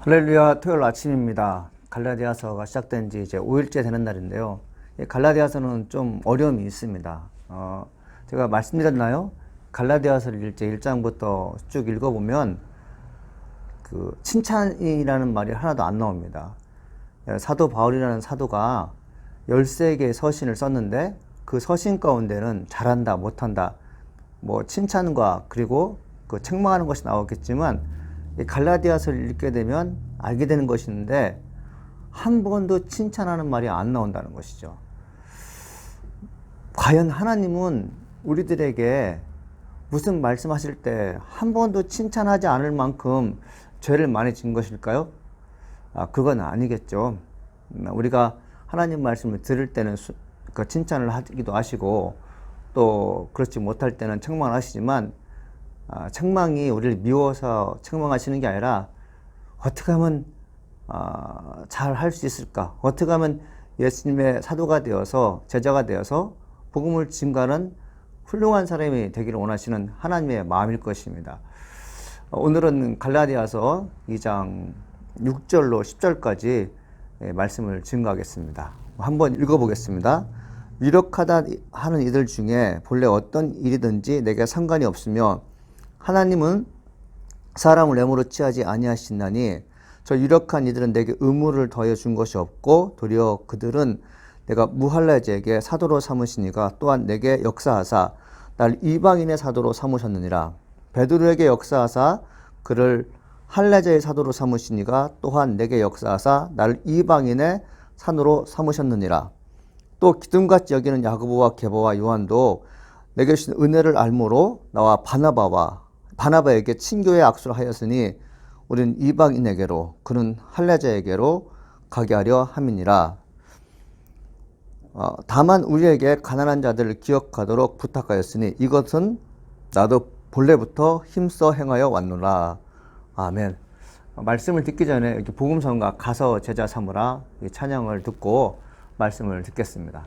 할렐루야. 토요일 아침입니다. 갈라디아서가 시작된 지 이제 5일째 되는 날인데요. 갈라디아서는 좀 어려움이 있습니다. 제가 말씀드렸나요? 갈라디아서를 이제 1장부터 쭉 읽어보면 그 칭찬이라는 말이 하나도 안 나옵니다. 사도 바울이라는 사도가 13개의 서신을 썼는데 그 서신 가운데는 잘한다, 못한다, 뭐 칭찬과 그리고 그 책망하는 것이 나오겠지만 갈라디아서를 읽게 되면 알게 되는 것인데 한 번도 칭찬하는 말이 안 나온다는 것이죠. 과연 하나님은 우리들에게 무슨 말씀하실 때 한 번도 칭찬하지 않을 만큼 죄를 많이 진 것일까요? 그건 아니겠죠. 우리가 하나님 말씀을 들을 때는 그 칭찬을 하기도 하시고 또 그렇지 못할 때는 책망을 하시지만 책망이 우리를 미워서 책망하시는 게 아니라 어떻게 하면 잘 할 수 있을까? 어떻게 하면 예수님의 사도가 되어서 제자가 되어서 복음을 증거하는 훌륭한 사람이 되기를 원하시는 하나님의 마음일 것입니다. 오늘은 갈라디아서 2장 6절로 10절까지 말씀을 증거하겠습니다. 한번 읽어보겠습니다. 유력하다 하는 이들 중에 본래 어떤 일이든지 내게 상관이 없으며 하나님은 사람을 애물로 취하지 아니하시나니 저 유력한 이들은 내게 의무를 더해 준 것이 없고 도리어 그들은 내가 무할례자에게 사도로 삼으시니가 또한 내게 역사하사 날 이방인의 사도로 삼으셨느니라. 베드로에게 역사하사 그를 할례자의 사도로 삼으시니가 또한 내게 역사하사 날 이방인의 사도로 삼으셨느니라. 또 기둥같이 여기는 야고보와 게바와 요한도 내게 주신 은혜를 알므로 나와 바나바에게 친교의 악수를 하였으니 우리는 이방인에게로 그는 할례자에게로 가게 하려 함이니라. 다만 우리에게 가난한 자들을 기억하도록 부탁하였으니 이것은 나도 본래부터 힘써 행하여 왔노라. 아멘. 말씀을 듣기 전에 이렇게 복음성가 가서 제자 삼으라 찬양을 듣고 말씀을 듣겠습니다.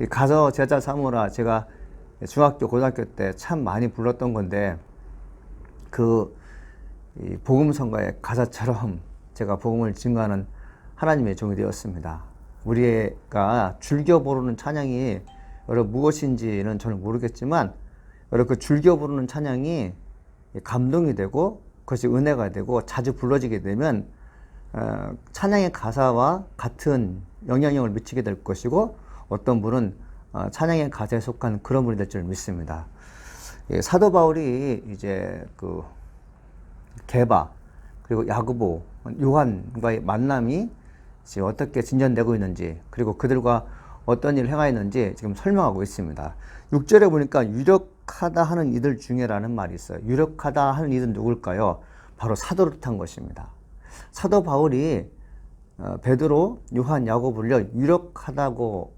이 가서 제자 삼으라 제가 중학교, 고등학교 때 참 많이 불렀던 건데 이 복음성가의 가사처럼 제가 복음을 증거하는 하나님의 종이 되었습니다. 우리가 즐겨 부르는 찬양이 여러분 무엇인지는 저는 모르겠지만 여러분 그 즐겨 부르는 찬양이 감동이 되고 그것이 은혜가 되고 자주 불러지게 되면 찬양의 가사와 같은 영향력을 미치게 될 것이고 어떤 분은 찬양의 가사에 속한 그런 분이 될 줄 믿습니다. 사도 바울이 이제 그 게바 그리고 야고보, 요한과의 만남이 지금 어떻게 진전되고 있는지 그리고 그들과 어떤 일을 행하였는지 지금 설명하고 있습니다. 6절에 보니까 유력하다 하는 이들 중에라는 말이 있어요. 유력하다 하는 이들은 누굴까요? 바로 사도를 뜻한 것입니다. 사도 바울이 베드로, 요한, 야고보를 유력하다고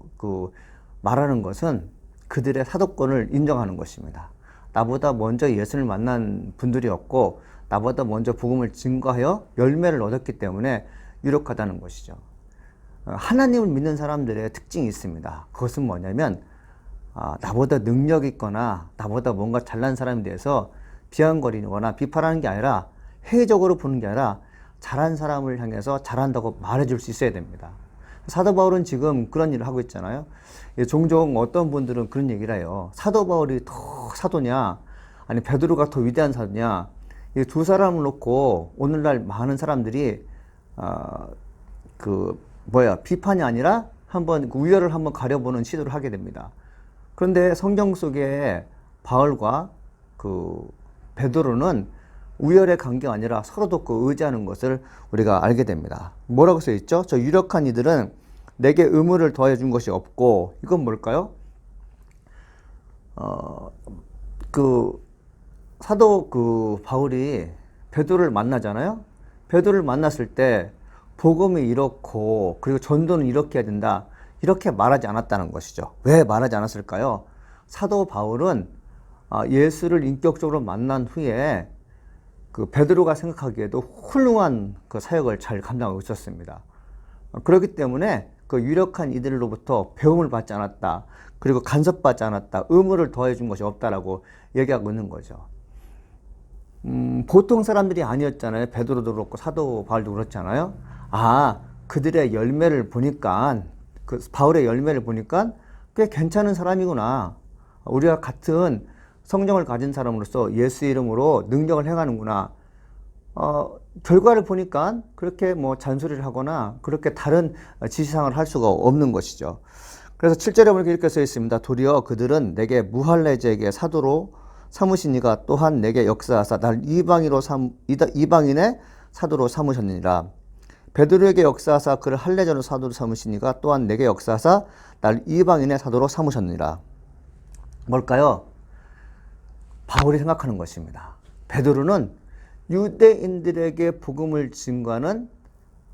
말하는 것은 그들의 사도권을 인정하는 것입니다. 나보다 먼저 예수를 만난 분들이었고 나보다 먼저 복음을 증거하여 열매를 얻었기 때문에 유력하다는 것이죠. 하나님을 믿는 사람들의 특징이 있습니다. 그것은 뭐냐면 나보다 능력 있거나 나보다 뭔가 잘난 사람에 대해서 비아냥거리거나 비판하는 게 아니라 회의적으로 보는 게 아니라 잘한 사람을 향해서 잘한다고 말해줄 수 있어야 됩니다. 사도 바울은 지금 그런 일을 하고 있잖아요. 종종 어떤 분들은 그런 얘기를 해요. 사도 바울이 더 사도냐 아니 베드로가 더 위대한 사도냐. 이 두 사람을 놓고 오늘날 많은 사람들이 비판이 아니라 한번 우열을 한번 가려보는 시도를 하게 됩니다. 그런데 성경 속에 바울과 베드로는 우열의 관계가 아니라 서로 돕고 의지하는 것을 우리가 알게 됩니다. 뭐라고 써 있죠? 저 유력한 이들은 내게 의무를 더해 준 것이 없고, 이건 뭘까요? 사도 바울이 베드로를 만나잖아요. 베드로를 만났을 때 복음이 이렇고 그리고 전도는 이렇게 해야 된다 이렇게 말하지 않았다는 것이죠. 왜 말하지 않았을까요? 사도 바울은 예수를 인격적으로 만난 후에 베드로가 생각하기에도 훌륭한 사역을 잘 감당하고 있었습니다. 그렇기 때문에 유력한 이들로부터 배움을 받지 않았다. 그리고 간섭받지 않았다. 의무를 더해 준 것이 없다라고 얘기하고 있는 거죠. 보통 사람들이 아니었잖아요. 베드로도 그렇고 사도 바울도 그렇잖아요. 그들의 열매를 보니까 바울의 열매를 보니까 꽤 괜찮은 사람이구나. 우리가 같은 성령을 가진 사람으로서 예수 이름으로 능력을 행하는구나. 결과를 보니까 그렇게 잔소리를 하거나 그렇게 다른 지시사항을 할 수가 없는 것이죠. 그래서 7절에 보니까 이렇게 써 있습니다. 도리어 그들은 내게 무할레제에게 사도로 삼으시니가 또한 내게 역사하사 날 이방인의 사도로 삼으셨느니라. 베드로에게 역사하사 그를 할례자로 사도로 삼으시니가 또한 내게 역사하사 날 이방인의 사도로 삼으셨느니라. 뭘까요? 바울이 생각하는 것입니다. 베드로는 유대인들에게 복음을 증거하는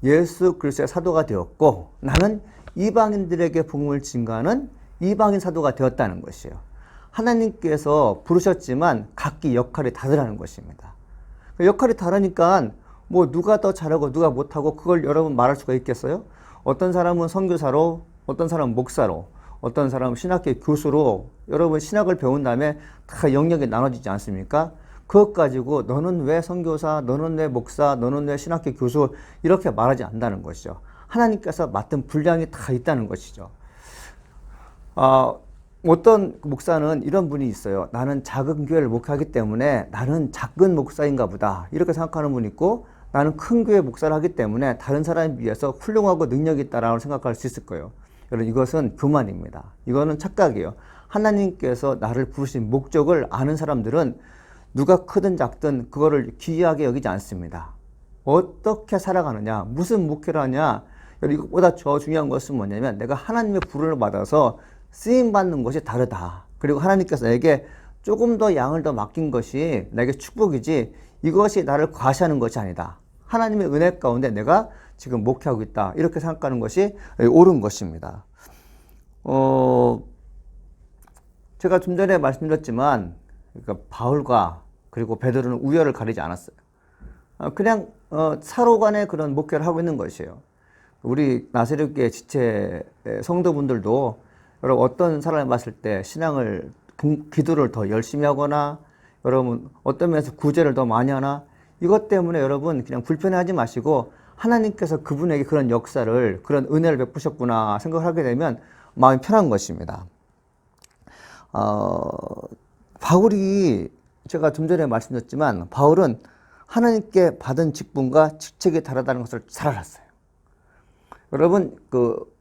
예수 그리스도의 사도가 되었고 나는 이방인들에게 복음을 증거하는 이방인 사도가 되었다는 것이에요. 하나님께서 부르셨지만 각기 역할이 다르다는 것입니다. 역할이 다르니까 누가 더 잘하고 누가 못하고 그걸 여러분 말할 수가 있겠어요? 어떤 사람은 선교사로, 어떤 사람은 목사로, 어떤 사람은 신학교 교수로 여러분 신학을 배운 다음에 다 영역이 나눠지지 않습니까? 그것 가지고 너는 왜 선교사, 너는 왜 목사, 너는 왜 신학교 교수 이렇게 말하지 않는다는 것이죠. 하나님께서 맡은 분량이 다 있다는 것이죠. 어떤 목사는 이런 분이 있어요. 나는 작은 교회를 목회하기 때문에 나는 작은 목사인가 보다 이렇게 생각하는 분이 있고 나는 큰 교회 목사를 하기 때문에 다른 사람에 비해서 훌륭하고 능력이 있다라고 생각할 수 있을 거예요. 여러분 이것은 교만입니다. 이거는 착각이에요. 하나님께서 나를 부르신 목적을 아는 사람들은 누가 크든 작든 그거를 귀하게 여기지 않습니다. 어떻게 살아가느냐, 무슨 목회를 하냐, 이것보다 더 중요한 것은 뭐냐면 내가 하나님의 부름을 받아서 쓰임받는 것이 다르다. 그리고 하나님께서 내게 조금 더 양을 더 맡긴 것이 내게 축복이지 이것이 나를 과시하는 것이 아니다. 하나님의 은혜 가운데 내가 지금 목회하고 있다. 이렇게 생각하는 것이 옳은 것입니다. 제가 좀 전에 말씀드렸지만 그러니까 바울과 그리고 베드로는 우열을 가리지 않았어요. 그냥 서로 간에 그런 목회를 하고 있는 것이에요. 우리 나사렛교회 지체 성도분들도 여러분 어떤 사람을 봤을 때 신앙을 기도를 더 열심히 하거나 여러분 어떤 면에서 구제를 더 많이 하나 이것 때문에 여러분 그냥 불편해하지 마시고 하나님께서 그분에게 그런 역사를 그런 은혜를 베푸셨구나 생각을 하게 되면 마음이 편한 것입니다. 바울이 제가 좀 전에 말씀드렸지만 바울은 하나님께 받은 직분과 직책이 다르다는 것을 잘 알았어요. 여러분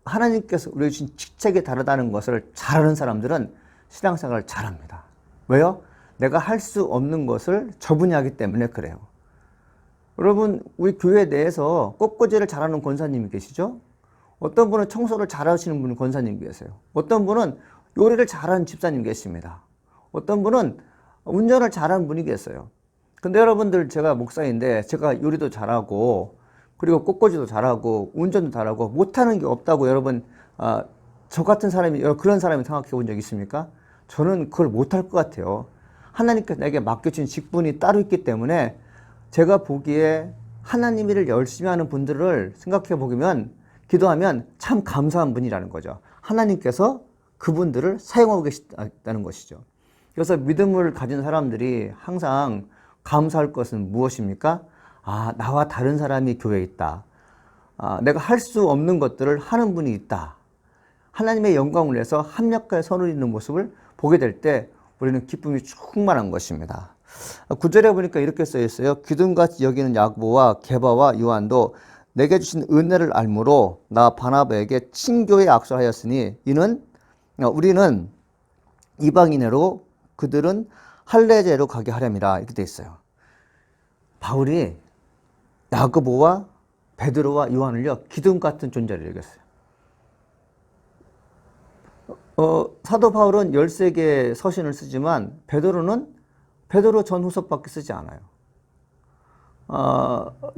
하나님께서 우리에게 주신 직책이 다르다는 것을 잘 아는 사람들은 신앙생활을 잘합니다. 왜요? 내가 할 수 없는 것을 저분이 하기 때문에 그래요. 여러분 우리 교회 내에서 꽃꽂이를 잘하는 권사님이 계시죠? 어떤 분은 청소를 잘하시는 분이 권사님 계세요. 어떤 분은 요리를 잘하는 집사님 계십니다. 어떤 분은 운전을 잘하는 분이 계세요. 근데 여러분들 제가 목사인데 제가 요리도 잘하고 그리고 꽃꽂이도 잘하고 운전도 잘하고 못하는 게 없다고 여러분 저 같은 사람이 그런 사람이 생각해 본 적 있습니까? 저는 그걸 못할 것 같아요. 하나님께서 내게 맡겨준 직분이 따로 있기 때문에 제가 보기에 하나님 일을 열심히 하는 분들을 생각해 보면 기도하면 참 감사한 분이라는 거죠. 하나님께서 그분들을 사용하고 계시다는 것이죠. 그래서 믿음을 가진 사람들이 항상 감사할 것은 무엇입니까? 나와 다른 사람이 교회에 있다. 내가 할 수 없는 것들을 하는 분이 있다. 하나님의 영광을 위해서 합력하여 선을 잇는 모습을 보게 될 때 우리는 기쁨이 충만한 것입니다. 9절에 보니까 이렇게 써 있어요. 기둥같이 여기는 야고보와 게바와 요한도 내게 주신 은혜를 알므로 나 바나바에게 친교에 악수하였으니 우리는 이방인으로 그들은 할례제로 가게 하렴이라 이렇게 돼 있어요. 바울이 야고보와 베드로와 요한을요 기둥 같은 존재를 여겼어요. 사도 바울은 13개의 서신을 쓰지만 베드로 전후서밖에 쓰지 않아요.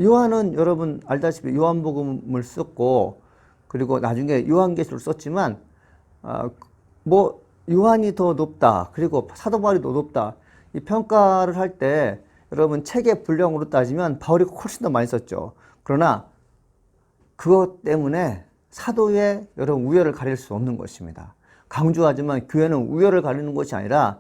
요한은 여러분 알다시피 요한복음을 썼고 그리고 나중에 요한계시록을 썼지만 요한이 더 높다 그리고 사도 바울이 더 높다 이 평가를 할 때 여러분 책의 분량으로 따지면 바울이 훨씬 더 많이 썼죠. 그러나 그것 때문에 사도의 여러분 우열을 가릴 수 없는 것입니다. 강조하지만 교회는 우열을 가리는 것이 아니라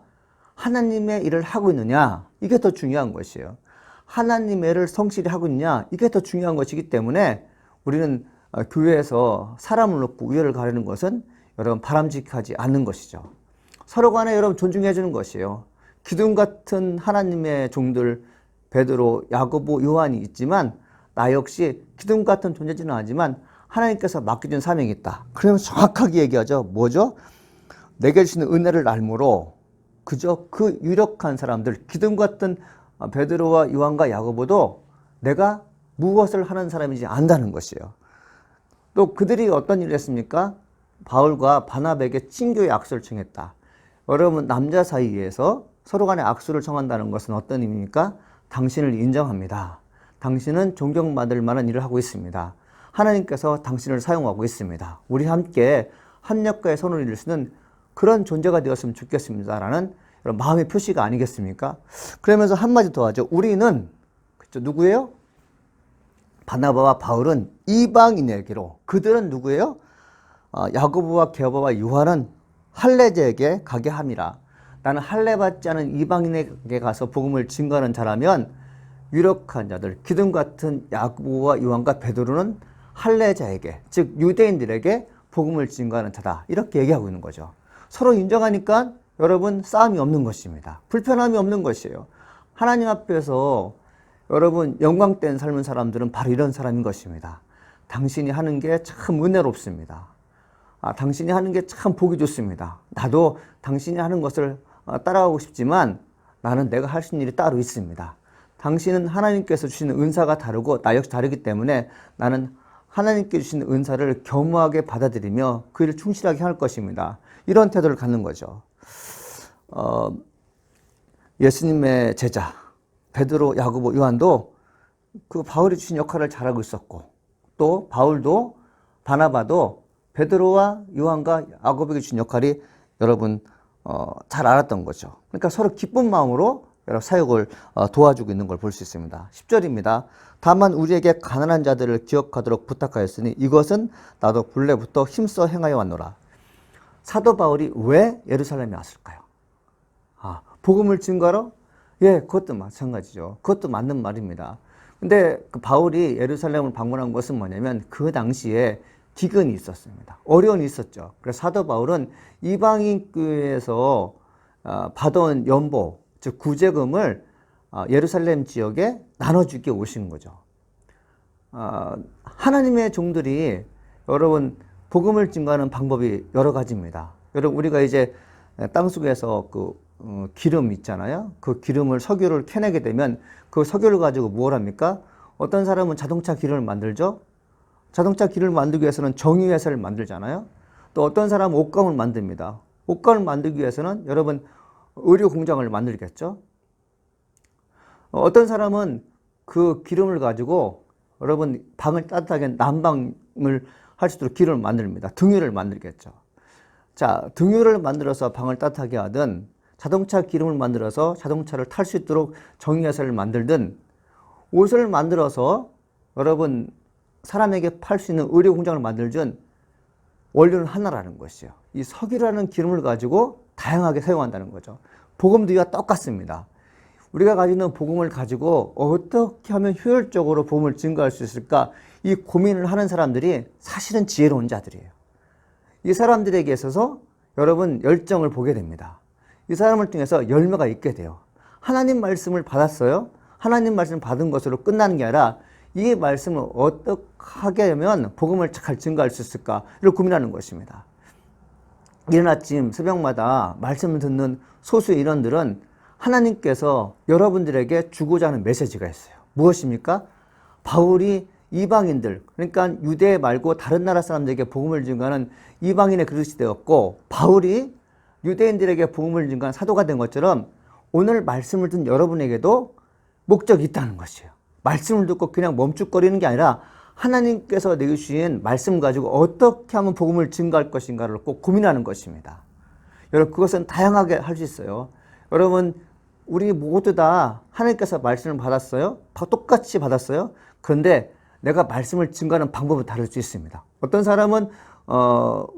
하나님의 일을 하고 있느냐 이게 더 중요한 것이에요. 하나님의 일을 성실히 하고 있느냐 이게 더 중요한 것이기 때문에 우리는 교회에서 사람을 놓고 우열을 가리는 것은 여러분 바람직하지 않는 것이죠. 서로 간에 여러분 존중해 주는 것이에요. 기둥 같은 하나님의 종들 베드로, 야고보, 요한이 있지만 나 역시 기둥 같은 존재지는 않지만 하나님께서 맡겨준 사명이 있다. 그러면 정확하게 얘기하죠. 뭐죠? 내게 주시는 은혜를 알므로 그저 그 유력한 사람들 기둥 같은 베드로와 요한과 야고보도 내가 무엇을 하는 사람인지 안다는 것이에요. 또 그들이 어떤 일을 했습니까? 바울과 바나바에게 친교의 악수를 청했다. 여러분 남자 사이에서 서로 간에 악수를 청한다는 것은 어떤 의미입니까? 당신을 인정합니다. 당신은 존경받을 만한 일을 하고 있습니다. 하나님께서 당신을 사용하고 있습니다. 우리 함께 합력과의 선을 이룰 수 있는 그런 존재가 되었으면 좋겠습니다라는 마음의 표시가 아니겠습니까? 그러면서 한마디 더 하죠. 우리는 누구예요? 바나바와 바울은 이방인에게로 그들은 누구예요? 야고보와 게바와 요한은 할례제에게 가게 함이라. 나는 할례 받지 않은 이방인에게 가서 복음을 증거하는 자라면 유력한 자들 기둥 같은 야고보와 요한과 베드로는 할례자에게 즉 유대인들에게 복음을 증거하는 자다 이렇게 얘기하고 있는 거죠. 서로 인정하니까 여러분 싸움이 없는 것입니다. 불편함이 없는 것이에요. 하나님 앞에서 여러분 영광된 삶은 사람들은 바로 이런 사람인 것입니다. 당신이 하는 게 참 은혜롭습니다. 당신이 하는 게 참 보기 좋습니다. 나도 당신이 하는 것을 따라가고 싶지만 나는 내가 할 수 있는 일이 따로 있습니다. 당신은 하나님께서 주시는 은사가 다르고 나 역시 다르기 때문에 나는 하나님께 주시는 은사를 겸허하게 받아들이며 그 일을 충실하게 할 것입니다. 이런 태도를 갖는 거죠. 예수님의 제자 베드로, 야고보, 요한도 그 바울이 주신 역할을 잘하고 있었고 또 바울도 바나바도 베드로와 요한과 야고보에게 주신 역할이 여러분 잘 알았던 거죠. 그러니까 서로 기쁜 마음으로 여러 사역을 도와주고 있는 걸 볼 수 있습니다. 10절입니다. 다만 우리에게 가난한 자들을 기억하도록 부탁하였으니 이것은 나도 본래부터 힘써 행하여 왔노라. 사도 바울이 왜 예루살렘에 왔을까요? 복음을 증거하러? 예, 그것도 마찬가지죠. 그것도 맞는 말입니다. 근데 그 바울이 예루살렘을 방문한 것은 뭐냐면 그 당시에 기근이 있었습니다. 어려움이 있었죠. 그래서 사도 바울은 이방인 교회에서 받아온 연보, 즉 구제금을 예루살렘 지역에 나눠주게 오신 거죠. 하나님의 종들이 여러분 복음을 증거하는 방법이 여러 가지입니다. 여러분 우리가 이제 땅속에서 기름 있잖아요. 그 기름을 석유를 캐내게 되면 그 석유를 가지고 뭘 합니까? 어떤 사람은 자동차 기름을 만들죠. 자동차 기름을 만들기 위해서는 정유회사를 만들잖아요. 또 어떤 사람은 옷감을 만듭니다. 옷감을 만들기 위해서는 여러분 의류 공장을 만들겠죠. 어떤 사람은 그 기름을 가지고 여러분 방을 따뜻하게 난방을 할 수 있도록 기름을 만듭니다. 등유를 만들겠죠. 자, 등유를 만들어서 방을 따뜻하게 하든 자동차 기름을 만들어서 자동차를 탈 수 있도록 정유회사를 만들든 옷을 만들어서 여러분 사람에게 팔 수 있는 의료 공장을 만들든 원료는 하나라는 것이요. 이 석유라는 기름을 가지고 다양하게 사용한다는 거죠. 복음도 이와 똑같습니다. 우리가 가지고 있는 복음을 가지고 어떻게 하면 효율적으로 복음을 증거할 수 있을까? 이 고민을 하는 사람들이 사실은 지혜로운 자들이에요. 이 사람들에게 있어서 여러분 열정을 보게 됩니다. 이 사람을 통해서 열매가 있게 돼요. 하나님 말씀을 받았어요. 하나님 말씀을 받은 것으로 끝나는 게 아니라 이 말씀을 어떻게 하게 하면 복음을 잘 증거할 수 있을까를 고민하는 것입니다. 이른 아침 새벽마다 말씀을 듣는 소수의 인원들은 하나님께서 여러분들에게 주고자 하는 메시지가 있어요. 무엇입니까? 바울이 이방인들, 그러니까 유대 말고 다른 나라 사람들에게 복음을 증거하는 이방인의 그릇이 되었고, 바울이 유대인들에게 복음을 증거한 사도가 된 것처럼 오늘 말씀을 듣는 여러분에게도 목적이 있다는 것이에요. 말씀을 듣고 그냥 멈칫거리는 게 아니라 하나님께서 내주신 말씀 가지고 어떻게 하면 복음을 증거할 것인가를 꼭 고민하는 것입니다. 여러분 그것은 다양하게 할 수 있어요. 여러분 우리 모두 다 하나님께서 말씀을 받았어요. 똑같이 받았어요. 그런데 내가 말씀을 증거하는 방법은 다를 수 있습니다. 어떤 사람은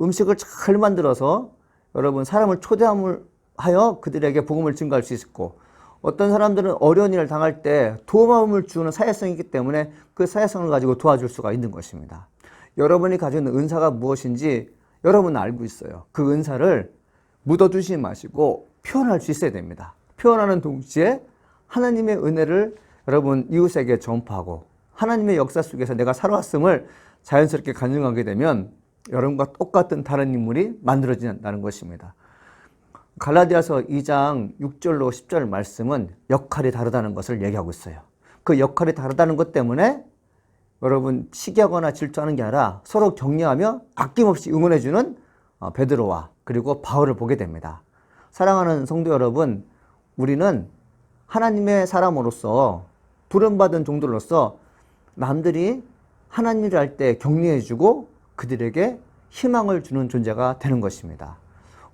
음식을 잘 만들어서 여러분 사람을 초대함을 하여 그들에게 복음을 증거할 수 있고, 어떤 사람들은 어려운 일을 당할 때 도움을 주는 사회성이 있기 때문에 그 사회성을 가지고 도와줄 수가 있는 것입니다. 여러분이 가지고 있는 은사가 무엇인지 여러분은 알고 있어요. 그 은사를 묻어두지 마시고 표현할 수 있어야 됩니다. 표현하는 동시에 하나님의 은혜를 여러분 이웃에게 전파하고 하나님의 역사 속에서 내가 살아왔음을 자연스럽게 간증하게 되면 여러분과 똑같은 다른 인물이 만들어진다는 것입니다. 갈라디아서 2장 6절로 10절 말씀은 역할이 다르다는 것을 얘기하고 있어요. 그 역할이 다르다는 것 때문에 여러분 시기하거나 질투하는 게 아니라 서로 격려하며 아낌없이 응원해주는 베드로와 그리고 바울을 보게 됩니다. 사랑하는 성도 여러분, 우리는 하나님의 사람으로서 부름받은 종들로서 남들이 하나님 일을 할 때 격려해주고 그들에게 희망을 주는 존재가 되는 것입니다.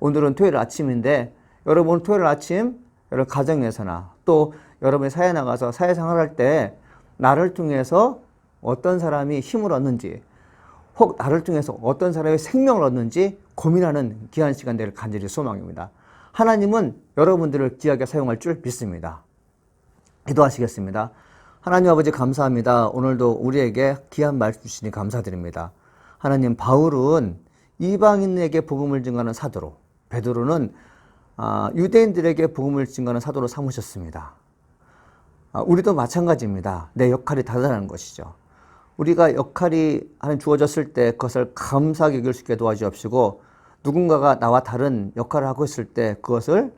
오늘은 토요일 아침인데 여러분 토요일 아침 여러분 가정에서나 또 여러분이 사회 나가서 사회생활할 때 나를 통해서 어떤 사람이 힘을 얻는지 혹 나를 통해서 어떤 사람이 생명을 얻는지 고민하는 귀한 시간 되길 간절히 소망입니다. 하나님은 여러분들을 귀하게 사용할 줄 믿습니다. 기도하시겠습니다. 하나님 아버지 감사합니다. 오늘도 우리에게 귀한 말씀 주시니 감사드립니다. 하나님, 바울은 이방인에게 복음을 증거하는 사도로, 베드로는 유대인들에게 복음을 증거하는 사도로 삼으셨습니다. 우리도 마찬가지입니다. 내 역할이 다르다는 것이죠. 우리가 역할이 주어졌을 때 그것을 감사하게 여길 수 있게 도와주옵시고, 누군가가 나와 다른 역할을 하고 있을 때 그것을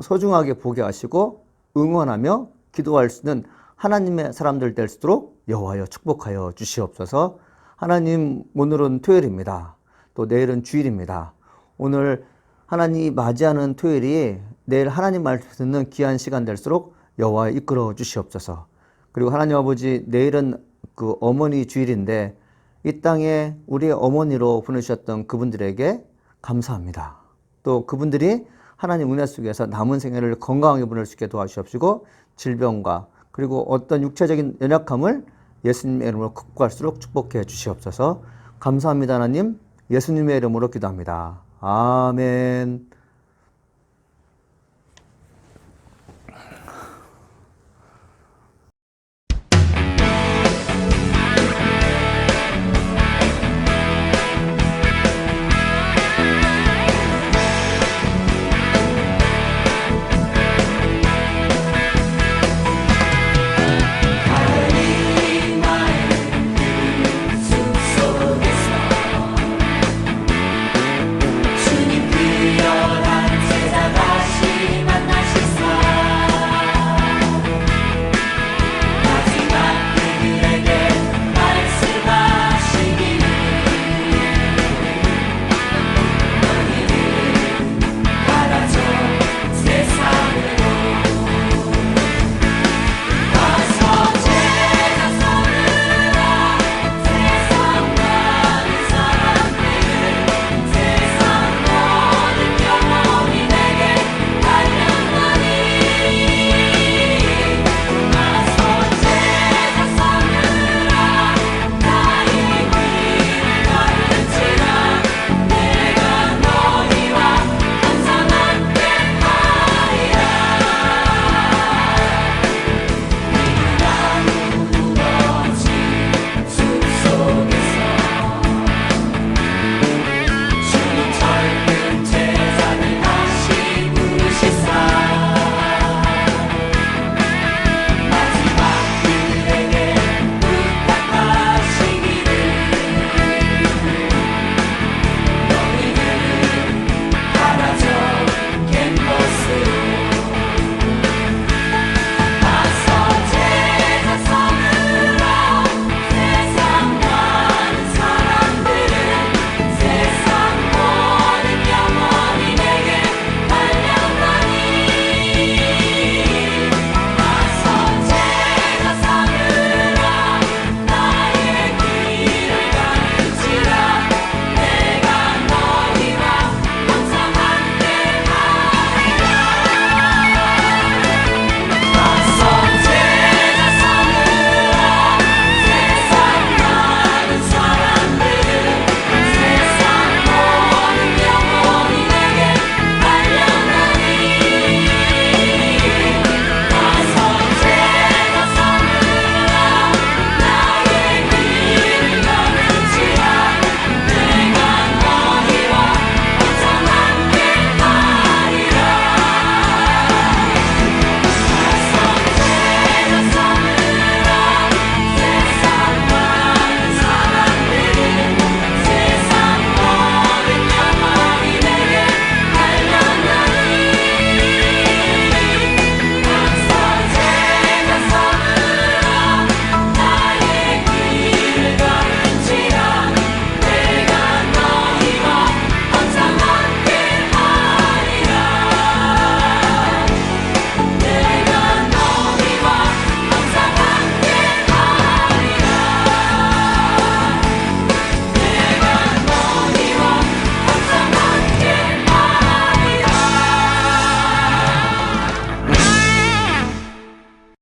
소중하게 보게 하시고 응원하며 기도할 수 있는 하나님의 사람들 될 수 있도록 여호와여 축복하여 주시옵소서. 하나님, 오늘은 토요일입니다. 또 내일은 주일입니다. 오늘 하나님이 맞이하는 토요일이 내일 하나님 말씀 듣는 귀한 시간 될수록 여호와여 이끌어 주시옵소서. 그리고 하나님 아버지, 내일은 그 어머니 주일인데 이 땅에 우리의 어머니로 보내주셨던 그분들에게 감사합니다. 또 그분들이 하나님 은혜 속에서 남은 생애를 건강하게 보낼 수 있게 도와주시옵시고, 질병과 그리고 어떤 육체적인 연약함을 예수님의 이름으로 극복할수록 축복해 주시옵소서. 감사합니다. 하나님, 예수님의 이름으로 기도합니다. 아멘.